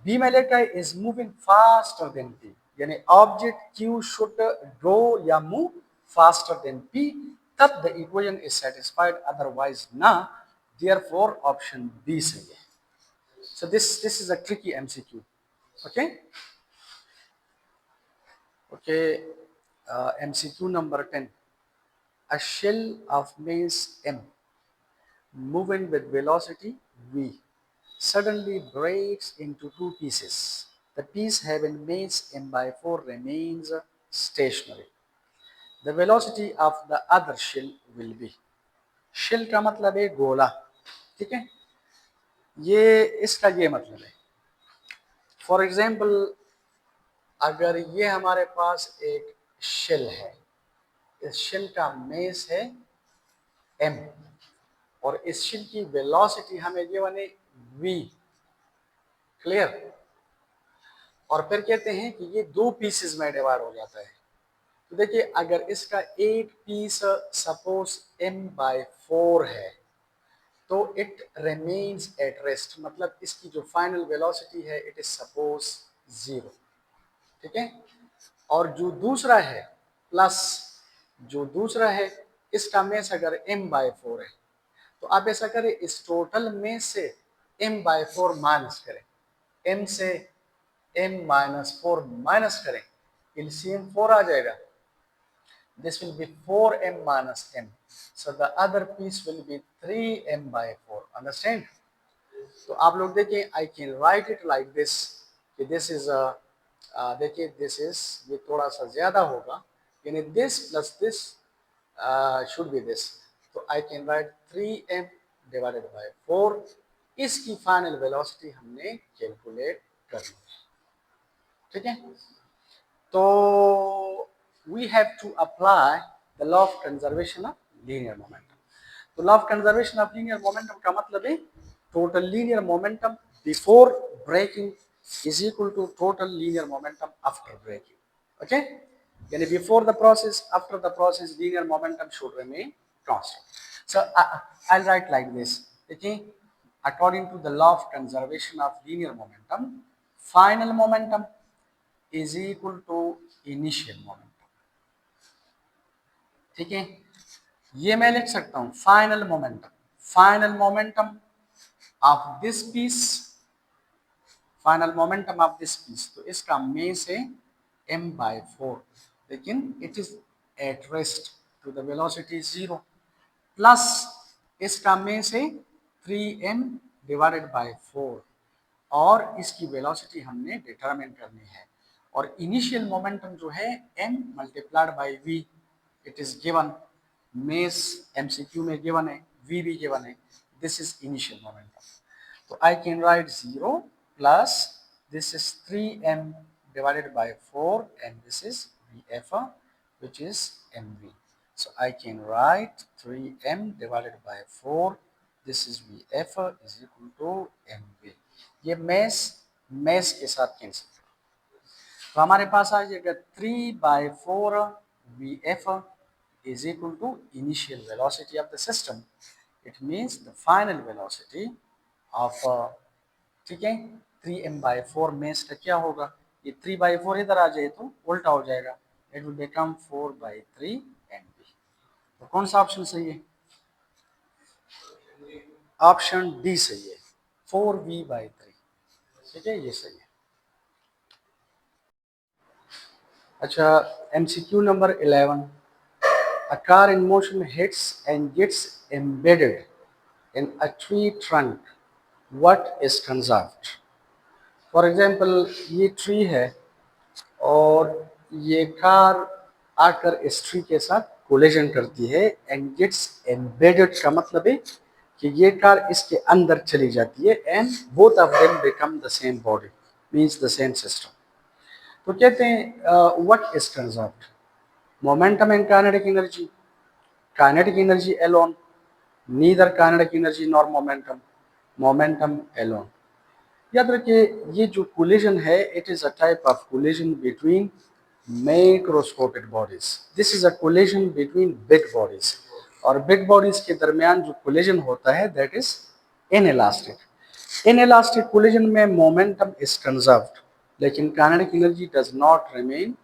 बी में लेकर is moving faster than P, यानी ऑब्जेक्ट क्यू शुड गो या मूव फास्टर देन पी, तब the equation is satisfied, otherwise ना। देयरफॉर ऑप्शन बी सही है। So this is a tricky MCQ. Okay. Okay. MCQ number 10. A shell of mass m moving with velocity v suddenly breaks into two pieces. The piece having mass m by 4 remains stationary. The velocity of the other shell will be. Shell का मतलब है गोला, ठीक है, ये इसका ये मतलब है। फॉर एग्जाम्पल, अगर ये हमारे पास एक शेल है, इस शेल का मेस है m और इस शेल की वेलोसिटी हमें गिवन है v, क्लियर, और फिर कहते हैं कि ये दो पीसेस में डिवाइड हो जाता है। तो देखिए अगर इसका एक पीस सपोज m बाय 4 है, तो इट रिमेन्स एट रेस्ट, मतलब इसकी जो फाइनल वेलोसिटी है इट इज सपोज 0, ठीक है। और जो दूसरा है प्लस, जो दूसरा है इसका मेस अगर m बाय 4 है, तो आप ऐसा करें इस टोटल में से m बाय 4 माइनस करें, m से m माइनस 4 माइनस करें, एलसीएम 4 आ जाएगा, this will be 4m minus m, so the other piece will be 3m by 4, understand। तो आप लोग देखिए I can write it like this कि दिस इज देखिए दिस इज, ये थोड़ा सा ज्यादा होगा, यानी this plus this should be this, तो I can write 3m divided by 4, इसकी फाइनल वेलोसिटी हमने कैलकुलेट कर ली, ठीक है। तो we have to apply the law of conservation of linear momentum. तो law of conservation of linear momentum का मतलब है total linear momentum before breaking is equal to total linear momentum after breaking. Okay, यानी before the process, after the process linear momentum should remain constant. So I will write like this, देखिए according to the law of conservation of linear momentum, final momentum is equal to initial momentum, ठीक है। ये मैं लिख सकता हूं final momentum, final momentum of this piece, final momentum of this piece, तो इसका मेस है m बाय 4, लेकिन it is at rest to the velocity 0, plus इसका मेस है 3m डिवाइडेड बाय 4 और इसकी वेलोसिटी हमने डिटरमिन करनी है, और इनिशियल मोमेंटम जो है m multiplied by v, it is given, mess MCQ में गिवन है, v भी गिवन है, दिस इज इनिशियल मोमेंटम। तो I can right 0 plus this is 3m divided by 4 and this is vf which is mv, so I can write 3m divided by 4, this is vf is equal to mv। ये mess के साथ cancel, तो हमारे पास आ जाएगा 3/4 vf is equal to initial velocity of the system, it means the final velocity of ठीक है 3m/4 mess का क्या होगा, ये 3/4 इधर आ जाए तो उल्टा हो जाएगा, इट विल बिकम 4/3 mv। तो कौन सा ऑप्शन सही है, ऑप्शन डी सही है, 4v/3। ठीक है, ये सही है। अच्छा, MCQ number 11, a car in motion hits and gets embedded in a tree trunk, what is conserved? For example ये ट्री है और ये कार आकर इस ट्री के साथ कोलिजन करती है, एंड गेट्स एम्बेडेड का मतलब है कि ये कार इसके अंदर चली जाती है, and both of them become the same body, means the same system. तो कहते हैं what is conserved, momentum and kinetic energy, kinetic energy alone, neither kinetic energy nor momentum, momentum alone. याद रखिए ये जो कोलिजन है, it is a type of collision between macroscopic bodies, this is a collision between big bodies, और big bodies के दरमियान जो collision होता है that is inelastic. Inelastic collision में मोमेंटम इज कंजर्व्ड, लेकिन kinetic energy does not remain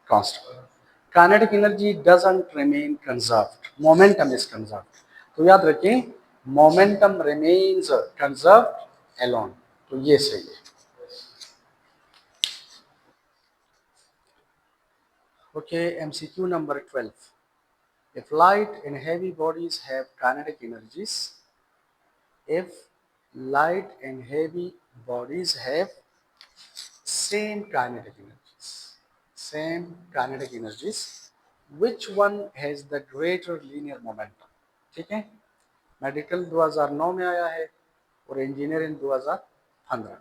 constant, kinetic energy doesn't remain conserved, momentum is conserved. तो याद रखें मोमेंटम रिमेन्स कंजर्व्ड एलोन, तो ये सही है। Okay, MCQ number 12, if light and heavy bodies have kinetic energies, if light and heavy bodies have same kinetic energies, which one has the greater linear momentum? ठीक है, medical 2009 में आया है और इंजीनियरिंग 2015 में।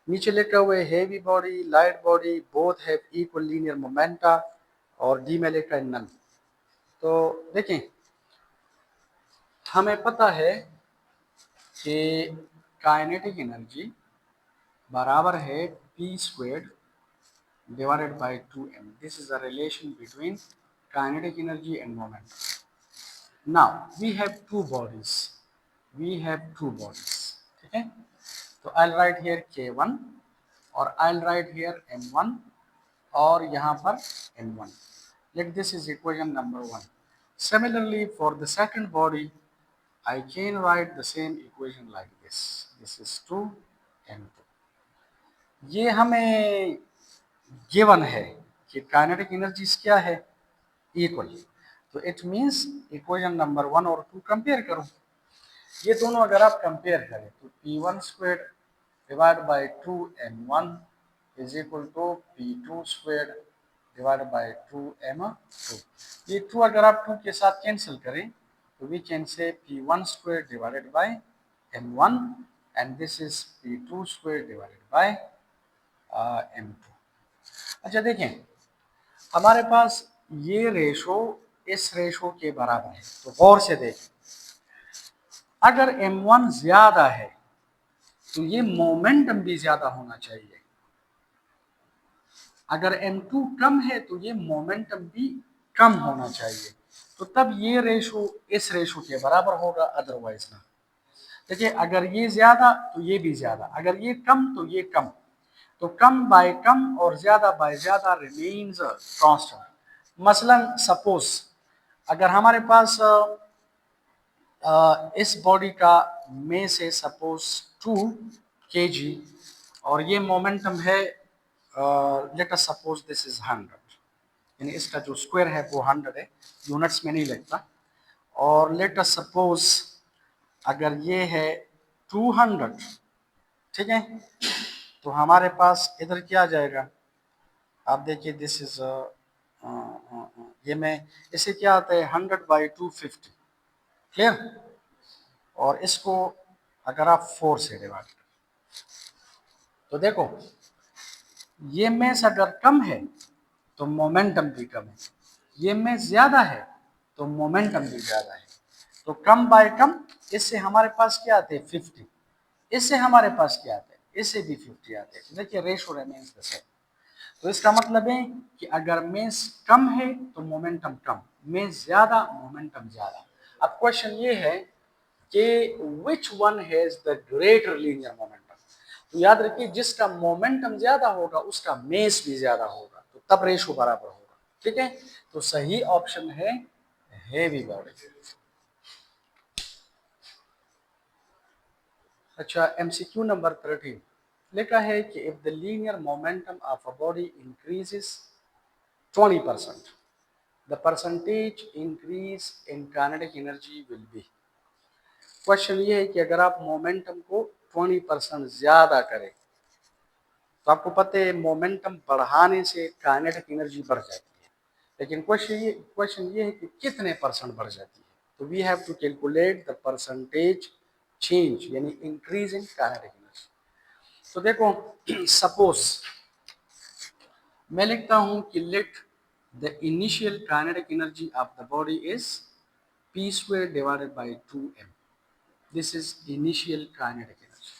नीचे लिखा हुआ है heavy body, light body both have equal linear momenta, और डी में लिखा है नन। तो देखें, हमें पता है कि काइनेटिक एनर्जी बराबर है p² divided by 2m, this is the relation between kinetic energy and momentum. Now we have two bodies, ठीक है, तो आई राइट हियर k1 और आई राइट हियर m1 और यहाँ पर m1। Let this is equation number 1. Similarly, for the second body, I can write the same equation like this. This is 2m2। ये हमें given है कि काइनेटिक एनर्जीज क्या है, इक्वल। तो इट मींस इक्वेशन नंबर 1 और 2 कंपेयर करो। ये दोनों अगर आप कंपेयर करें तो p1² divide by 2m1 is equal to p2² divide by 2m2। ये 2 अगर आप 2 के साथ कैंसिल करें तो we can say p1² divided by m1 and this is p2² divided by m2। अच्छा देखें, हमारे पास ये रेशो इस रेशो के बराबर है, तो गौर से देखें, अगर m1 ज्यादा है तो ये मोमेंटम भी ज्यादा होना चाहिए, अगर m2 कम है तो ये मोमेंटम भी कम होना चाहिए, तो तब ये रेशो इस रेशो के बराबर होगा, अदरवाइज ना। देखिए, अगर ये ज्यादा तो ये भी ज्यादा, अगर ये कम तो ये कम, तो कम बाय कम और ज्यादा बाय ज्यादा रिमेन्स कांस्टेंट। मसलन सपोज अगर हमारे पास इस बॉडी का में से सपोज 2 kg और ये मोमेंटम है, let us suppose this is 100, यानी इसका जो स्क्वायर है वो 100 है, यूनिट्स में नहीं लगता। और लेट अस सपोज अगर ये है 200, ठीक है, तो हमारे पास इधर क्या आ जाएगा, आप देखिए दिस इज ये में इसे क्या आता है 100/250, क्लियर। और इसको अगर आप 4 से डिवाइड करें तो देखो ये में अगर कम है तो मोमेंटम भी कम है, ये में ज्यादा है तो मोमेंटम भी ज्यादा है। तो कम बाय कम, इससे हमारे पास क्या आते हैं 50, इससे हमारे पास क्या आता है, इससे भी 50 आते हैं। देखिए रेशो रिमेंस द सेम। तो इसका मतलब है कि अगर मेस कम है तो मोमेंटम कम, मेस ज्यादा मोमेंटम ज्यादा। अब क्वेश्चन ये है कि which one has the greater linear momentum. तो याद रखिए जिसका मोमेंटम ज्यादा होगा उसका मेस भी ज्यादा होगा, तो तब रेशो बराबर होगा, ठीक है। तो सही ऑप्शन है हेवी बॉडी। अच्छा, MCQ नंबर 13 लिखा है कि if the linear momentum of a body increases 20%, the percentage increase in kinetic energy will be. Question ये है कि अगर आप मोमेंटम को 20% ज्यादा करें तो आपको पता है मोमेंटम बढ़ाने से काइनेटिक एनर्जी बढ़ जाती है, लेकिन क्वेश्चन ये है कि कितने परसेंट बढ़ जाती है। तो we have to calculate the percentage change यानी इंक्रीज इन काइनेटिक एनर्जी। तो देखो सपोज मैं लिखता हूं कि let the initial kinetic energy of the body is p square divided by 2m. This is initial kinetic energy.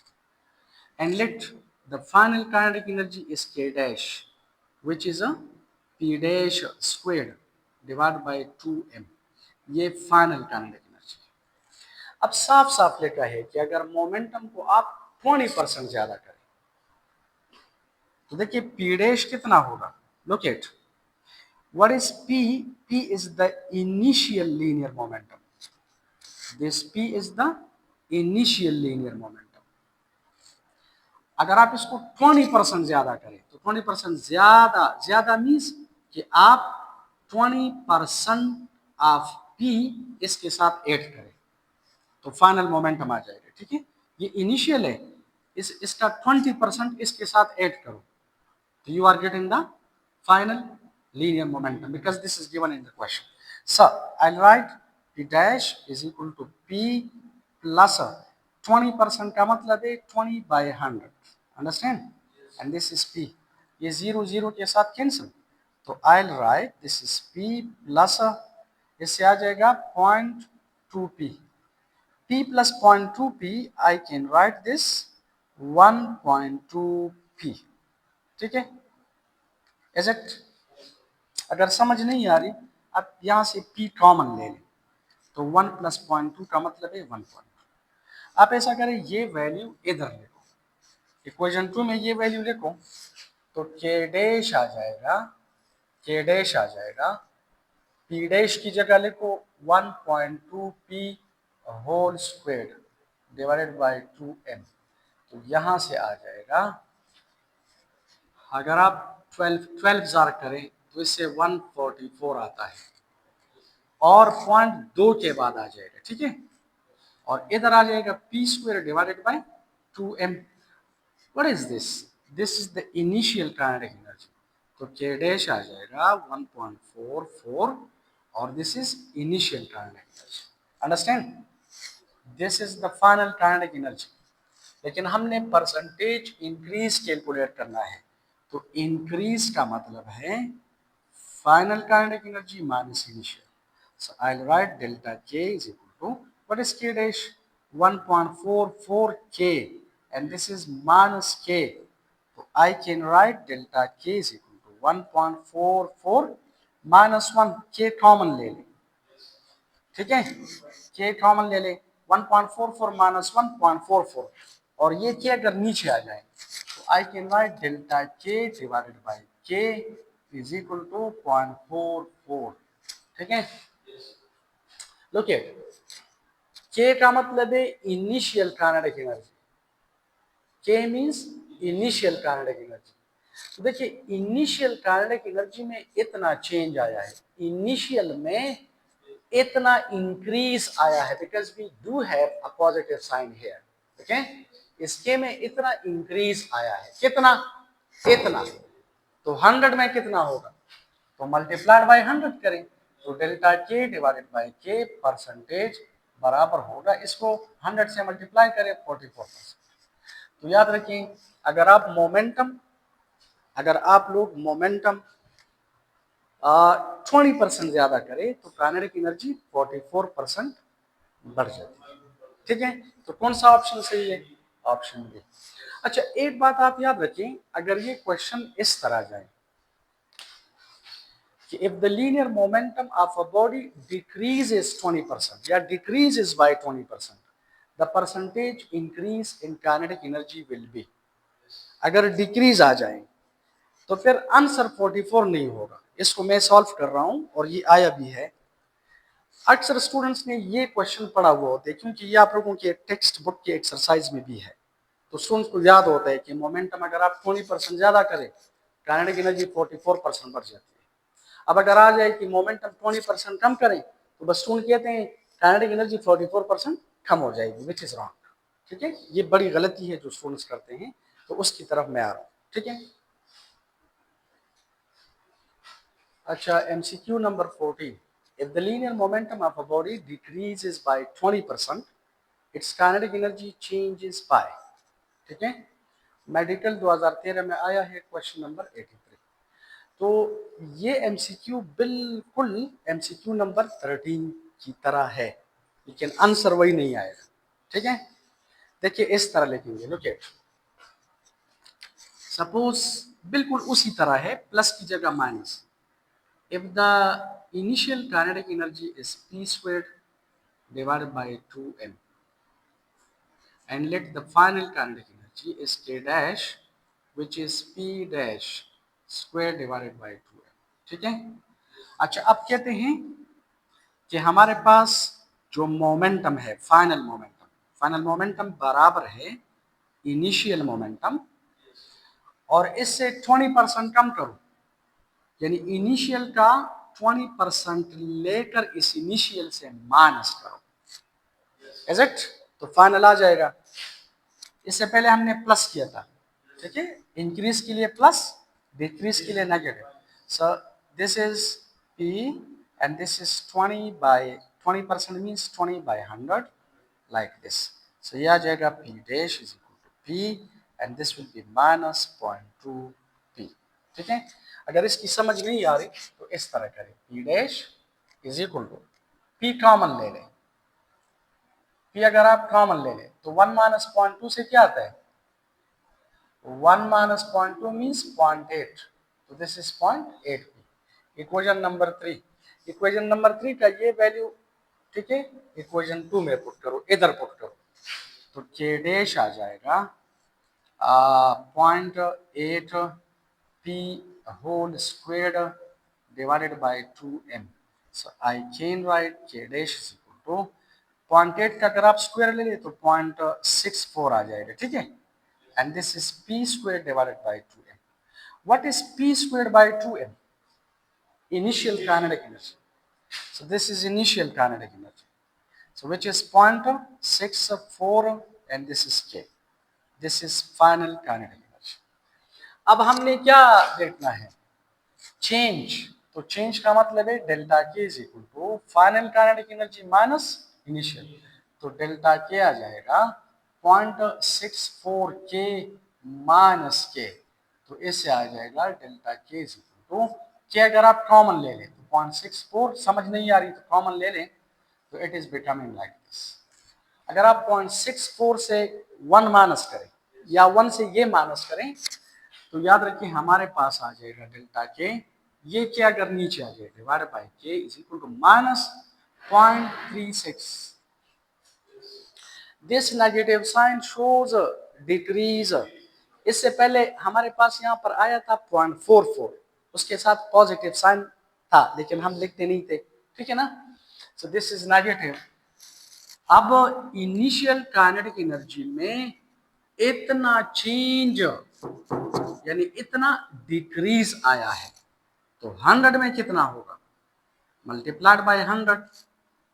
And let the final kinetic energy is k dash, which is a p dash squared divided by 2m. ये final kinetic energy. अब साफ साफ लिखा है कि अगर momentum को आप 20% ज्यादा करें तो देखिए p डैश कितना होगा। Look at what is p? P is the initial linear momentum. This p is the initial linear momentum. अगर आप इसको 20% ज्यादा करें तो 20% ज्यादा ज्यादा मीन्स कि आप 20% ऑफ पी इसके साथ ऐड करें तो फाइनल मोमेंटम आ जाएगा। ठीक है, ये इनिशियल है, इसका 20% इसके साथ ऐड करो तो you are getting the final linear momentum because this is given in the question. So I'll write p dash is equal to p plus 20% का मतलब है 20/100, understand? And this is p, ये 0 0 के साथ कैंसिल तो I'll write this is p plus इससे आ जाएगा 0.2p, p plus 0.2p I can write this 1.2p। ठीक है, इज इट? अगर समझ नहीं आ रही आप यहाँ से p कॉमन ले लें तो 1 प्लस 0.2 का मतलब है 1.2। आप ऐसा करें ये वैल्यू इधर लिखो, इक्वेशन 2 में ये वैल्यू लिखो तो k डैश आ जाएगा, k डैश आ जाएगा, p डैश की जगह लिखो 1.2p whole square divided bye 2m। तो यहाँ से आ जाएगा, अगर आप 12 जार करें तो इससे 144 आता है और 0.2 के बाद आ जाएगा। ठीक है, और इधर आ जाएगा P square divided bye 2m। What is this? This is the initial kinetic energy, तो k डैश आ जाएगा 1.44 और this is initial kinetic energy. Understand? This is the final kinetic energy. लेकिन हमने परसेंटेज इंक्रीज कैलकुलेट करना है तो increase का मतलब है final kinetic energy minus initial. So I'll write delta K is equal to what is K dash? 1.44 K and this is minus K. So I can write delta K is equal to 1.44 minus 1, K common ले लें। ठीक है, K common ले ले 1.44 minus 1.44 और ये K अगर नीचे आ जाए तो I can write delta K divided by K is equal to 0.44। ठीक है, लुक एट K का मतलब है initial kinetic energy, K means initial kinetic energy. तो देखिए इनिशियल काइनेटिक एनर्जी में इतना चेंज आया है, इनिशियल में इतना इंक्रीज आया है because we do have a positive sign here. Okay, इसके में इतना इंक्रीज आया है, कितना? इतना। तो 100 में कितना होगा तो मल्टीप्लाइड बाय 100 करें तो डेल्टा के डिवाइडेड बाय के परसेंटेज बराबर होगा, इसको 100 से मल्टीप्लाई करें 44%। तो याद रखें अगर आप लोग मोमेंटम 20% ज्यादा करे तो काइनेटिक एनर्जी 44% बढ़ जाती है। ठीक है, तो कौन सा ऑप्शन सही है? Option B. अच्छा एक बात आप याद रखें, अगर ये क्वेश्चन इस तरह जाए कि if the linear momentum of a body decreases 20% या decreases by 20%, the percentage increase in kinetic energy will be. अगर डिक्रीज आ जाए तो फिर आंसर 44 नहीं होगा। इसको मैं सॉल्व कर रहा हूं और ये आया भी है। अक्सर स्टूडेंट्स ने ये क्वेश्चन पढ़ा हुआ होता है क्योंकि ये आप लोगों के टेक्स्ट बुक के एक्सरसाइज में भी है, तो स्टूडेंट्स को याद होता है कि मोमेंटम अगर आप 20% ज्यादा करें काइनेटिक एनर्जी 44% बढ़ जाती है। अब अगर आ जाए कि मोमेंटम 20% कम करें तो बस स्टूडेंट कहते हैं काइनेटिक एनर्जी 44% कम हो जाएगी, विच इज रॉन्ग। ठीक है, ये बड़ी गलती है जो स्टूडेंट्स करते हैं, तो उसकी तरफ मैं आ रहा हूँ। ठीक है, अच्छा MCQ number 14, if the linear momentum of a body decreases by 20% its kinetic energy changes by। ठीक है, मेडिकल 2013 में आया है क्वेश्चन नंबर 83। तो ये MCQ बिल्कुल MCQ नंबर 13 की तरह है, लेकिन आंसर वही नहीं आएगा। ठीक है, देखिए इस तरह लिखेंगे, लुक एट, सपोज बिल्कुल उसी तरह है, प्लस की जगह minus. If the initial kinetic energy is p squared divided by 2m and let the final kinetic energy is k dash which is p dash square divided by 2m। ठीक है, अच्छा अब कहते हैं कि हमारे पास जो मोमेंटम है, फाइनल मोमेंटम बराबर है इनिशियल मोमेंटम, और इससे 20% कम करो, यानी इनिशियल का 20% लेकर इस इनिशियल से माइनस करो, इज इट, तो फाइनल आ जाएगा। इससे पहले हमने प्लस किया था, ठीक है, इंक्रीज के लिए प्लस, डिक्रीज के लिए negative. So this is p and this is 20 by 20% means 20 by 100 like this। so ये आ जाएगा p dash is equal to p and this will be minus 0.2 p। ठीक है, अगर इसकी समझ नहीं आ रही तो इस तरह करें, p dash is equal to p common ले लें, p अगर आप कॉमन ले लें तो 1 माइनस 0.2 से क्या आता है, 1 minus 0.2 means 0.8, so this is 0.8 p। Equation number 3, equation number 3 का ये वैल्यू, ठीक है, इक्वेशन 2 में पुट करो, इधर पुट करो, तो k डैश आ जाएगा 0.8 p whole squared divided by 2m। so I can write k dash is equal to 0.8 का अगर आप स्क्वायर ले ले तो 0.64 आ जाएगा। ठीक है, and this is p squared divided by 2m। what is p squared by 2m? initial kinetic energy, so this is initial kinetic energy, so which is 0.64 and this is k, this is final kinetic energy। अब हमने क्या देखना है, change, तो change का मतलब है delta K is equal to final kinetic energy minus initial, तो डेल्टा के आ जाएगा 0.64 के माइनस के, तो इससे आ जाएगा delta K is equal to के, अगर आप कॉमन ले लें तो 0.64, समझ नहीं आ रही तो कॉमन ले लें, तो it is becoming like this. अगर आप 0.64 से 1 माइनस करें या 1 से ये माइनस करें तो याद रखिए हमारे पास आ जाएगा डेल्टा के, ये क्या अगर नीचे आ जाएगा divided by K is equal to minus 0.36। This negative sign shows decrease, इससे पहले हमारे पास यहाँ पर आया था 0.44, उसके साथ पॉजिटिव साइन था लेकिन हम लिखते नहीं थे, ठीक है ना, सो दिस इज नेगेटिव। अब इनिशियल काइनेटिक एनर्जी में इतना चेंज यानी इतना डिक्रीज आया है, तो 100 में कितना होगा, मल्टीप्लाइड बाय 100,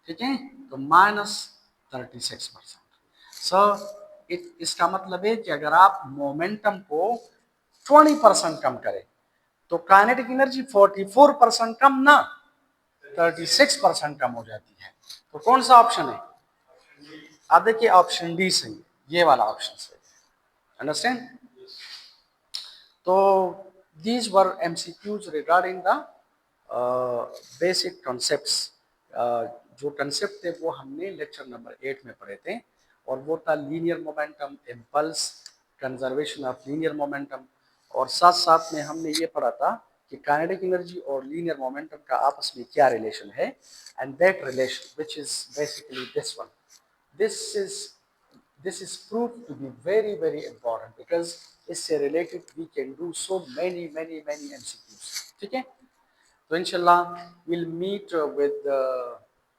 ठीक है, तो -36%। सो इसका मतलब है कि अगर आप मोमेंटम को 20% कम करें तो काइनेटिक एनर्जी 44% कम ना 36% कम हो जाती है। तो कौन सा ऑप्शन है, आप देखिए ऑप्शन डी सही है, ये वाला ऑप्शन सही है, अंडरस्टैंड। तो these were MCQs regarding the basic concepts, जो कंसेप्ट थे वो हमने लेक्चर नंबर 8 में पढ़े थे, और वो था linear momentum, impulse, conservation of linear momentum, और साथ साथ में हमने ये पढ़ा था कि काइनेटिक एनर्जी और लीनियर मोमेंटम का आपस में क्या रिलेशन है, and that relation which is basically this one, this is this is proved to be very important because इससे related we can do so many MCQs। ठीक है, तो इंशाल्लाह we'll meet with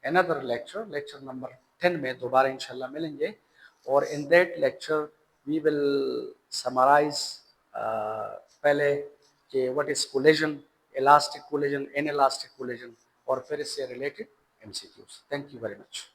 another lecture number 10 में दोबारा इंशाल्लाह मिलेंगे और in that lecture we will summarize पहले कि what is collision, elastic collision, inelastic collision और फिर इससे related MCQs. Thank you very much.